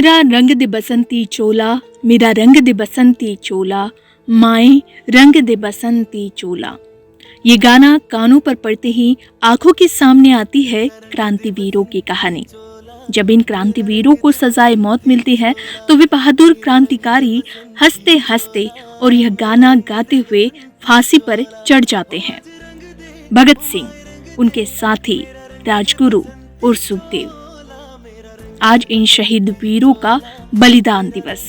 मेरा रंग दे बसंती चोला, मेरा रंग दे बसंती चोला, माए रंग दे बसंती चोला। ये गाना कानों पर पड़ते ही आंखों के सामने आती है क्रांतिवीरों की कहानी। जब इन क्रांतिवीरों को सजाए मौत मिलती है तो वे बहादुर क्रांतिकारी हंसते हंसते और यह गाना गाते हुए फांसी पर चढ़ जाते हैं। भगत सिंह, उनके साथी राजगुरु और सुखदेव। आज इन शहीद वीरों का बलिदान दिवस।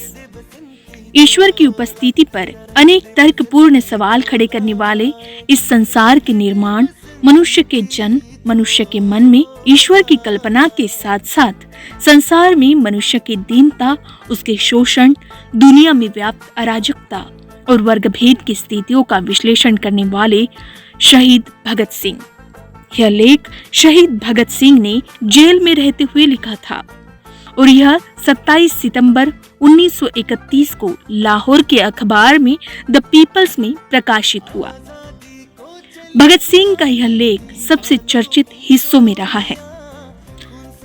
ईश्वर की उपस्थिति पर अनेक तर्कपूर्ण सवाल खड़े करने वाले इस संसार के निर्माण, मनुष्य के जन्म, मनुष्य के मन में ईश्वर की कल्पना के साथ साथ संसार में मनुष्य की दीनता, उसके शोषण, दुनिया में व्याप्त अराजकता और वर्गभेद की स्थितियों का विश्लेषण करने वाले शहीद भगत सिंह। यह लेख शहीद भगत सिंह ने जेल में रहते हुए लिखा था और यह 27 सितंबर 1931 को लाहौर के अखबार में द पीपल्स में प्रकाशित हुआ। भगत सिंह का यह लेख सबसे चर्चित हिस्सों में रहा है।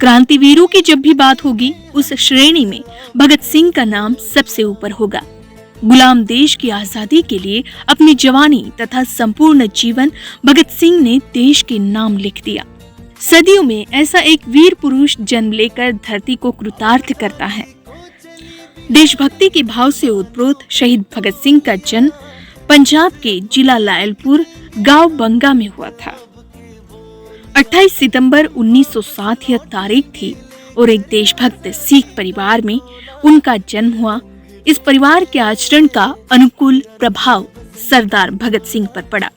क्रांतिवीरों की जब भी बात होगी उस श्रेणी में भगत सिंह का नाम सबसे ऊपर होगा। गुलाम देश की आजादी के लिए अपनी जवानी तथा संपूर्ण जीवन भगत सिंह ने देश के नाम लिख दिया। सदियों में ऐसा एक वीर पुरुष जन्म लेकर धरती को कृतार्थ करता है। देशभक्ति के भाव से ओतप्रोत शहीद भगत सिंह का जन्म पंजाब के जिला लायलपुर गांव बंगा में हुआ था। 28 सितंबर 1907 यह तारीख थी और एक देशभक्त सिख परिवार में उनका जन्म हुआ। इस परिवार के आचरण का अनुकूल प्रभाव सरदार भगत सिंह पर पड़ा।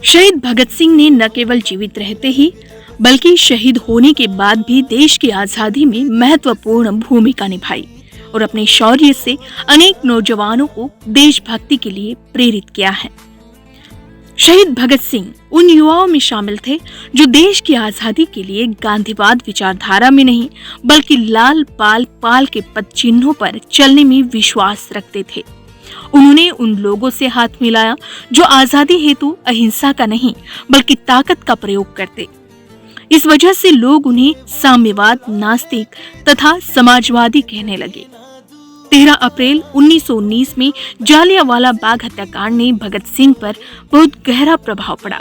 शहीद भगत सिंह ने न केवल जीवित रहते ही बल्कि शहीद होने के बाद भी देश की आजादी में महत्वपूर्ण भूमिका निभाई और अपने शौर्य से अनेक नौजवानों को देशभक्ति के लिए प्रेरित किया है। शहीद भगत सिंह उन युवाओं में शामिल थे जो देश की आजादी के लिए गांधीवाद विचारधारा में नहीं बल्कि लाल पाल पाल के पद चिन्हों पर चलने में विश्वास रखते थे। उन्होंने उन लोगों से हाथ मिलाया जो आजादी हेतु अहिंसा का नहीं बल्कि ताकत का प्रयोग करते। इस वजह से लोग उन्हें साम्यवाद, नास्तिक तथा समाजवादी कहने लगे। 13 अप्रैल 1919 में जालियांवाला बाग हत्याकांड ने भगत सिंह पर बहुत गहरा प्रभाव पड़ा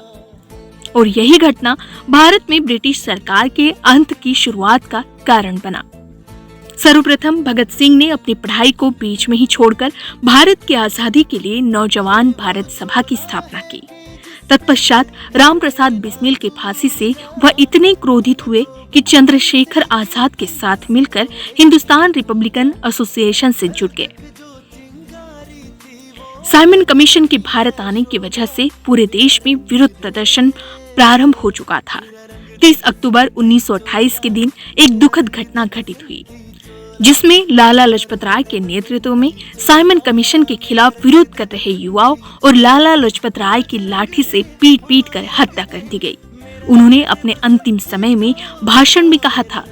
और यही घटना भारत में ब्रिटिश सरकार के अंत की शुरुआत का कारण बना। सर्वप्रथम भगत सिंह ने अपनी पढ़ाई को बीच में ही छोड़कर भारत की आजादी के लिए नौजवान भारत सभा की स्थापना की। तत्पश्चात राम प्रसाद बिस्मिल के फांसी से वह इतने क्रोधित हुए कि चंद्रशेखर आजाद के साथ मिलकर हिंदुस्तान रिपब्लिकन एसोसिएशन से जुड़ गए। साइमन कमीशन के भारत आने की वजह से पूरे देश में विरोध प्रदर्शन प्रारंभ हो चुका था। 30 अक्टूबर 1928 के दिन एक दुखद घटना घटित हुई जिसमें लाला लाजपत राय के नेतृत्व में साइमन कमीशन के खिलाफ विरोध कर रहे युवाओं और लाला लाजपत राय की लाठी से पीट कर हत्या कर दी गई। उन्होंने अपने अंतिम समय में भाषण में कहा था,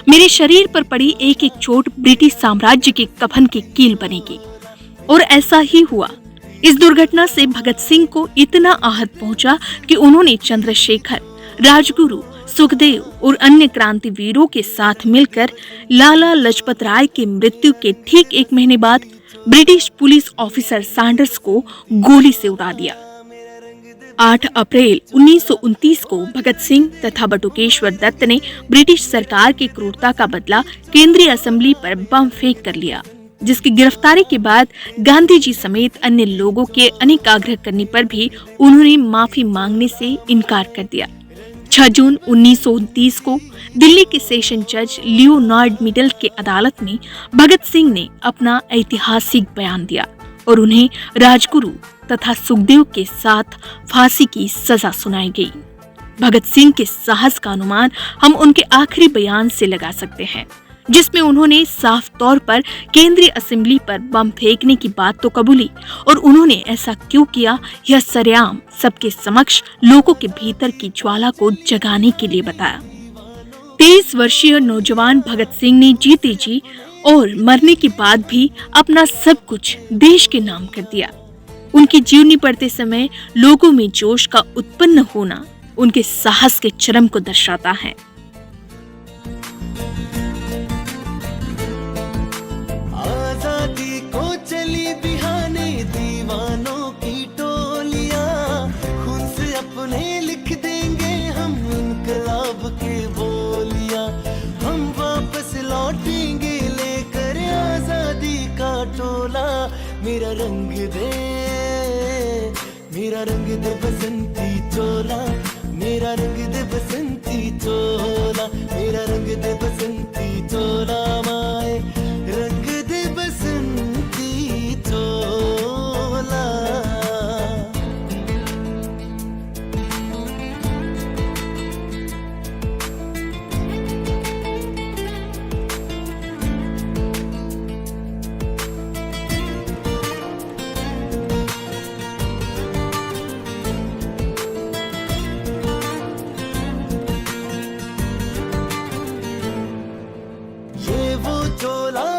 मेरे शरीर पर पड़ी एक एक चोट ब्रिटिश साम्राज्य के कफन की कील बनेगी। और ऐसा ही हुआ। इस दुर्घटना से भगत सिंह को इतना आहत पहुंचा कि उन्होंने चंद्रशेखर, राजगुरु, सुखदेव और अन्य क्रांतिवीरों के साथ मिलकर लाला लाजपत राय की मृत्यु के ठीक 1 महीने बाद ब्रिटिश पुलिस ऑफिसर सैंडर्स को गोली से उड़ा दिया। 8 अप्रैल 1929 को भगत सिंह तथा बटुकेश्वर दत्त ने ब्रिटिश सरकार की क्रूरता का बदला केंद्रीय असेंबली पर बम फेंक कर लिया, जिसकी गिरफ्तारी के बाद गांधी जी समेत अन्य लोगों के अनेक आग्रह करने पर भी उन्होंने माफी मांगने से इनकार कर दिया। 6 जून 1929 को दिल्ली के सेशन जज लियोनार्ड मिडल के अदालत में भगत सिंह ने अपना ऐतिहासिक बयान दिया और उन्हें राजगुरु तथा सुखदेव के साथ फांसी की सजा सुनाई गई। भगत सिंह के साहस का अनुमान हम उनके आखिरी बयान से लगा सकते हैं, जिसमें उन्होंने साफ तौर पर केंद्रीय असेंबली पर बम फेंकने की बात तो कबूली और उन्होंने ऐसा क्यों किया यह सरेआम सबके समक्ष लोगों के भीतर की ज्वाला को जगाने के लिए बताया। 23 वर्षीय नौजवान भगत सिंह ने जीते जी और मरने के बाद भी अपना सब कुछ देश के नाम कर दिया। उनकी जीवनी पढ़ते समय लोगों में जोश का उत्पन्न होना उनके साहस के चरम को दर्शाता है। उन्हें लिख देंगे हम इनकलाब के बोलियां। हम वापस लौटेंगे लेकर आजादी का टोला। मेरा रंग दे, मेरा रंग दे बसंती चोला, मेरा रंग दे बसंती चोला, मेरा रंग दे बसंती चोला, माए रंग दे बसंती चोला। ये वो चोला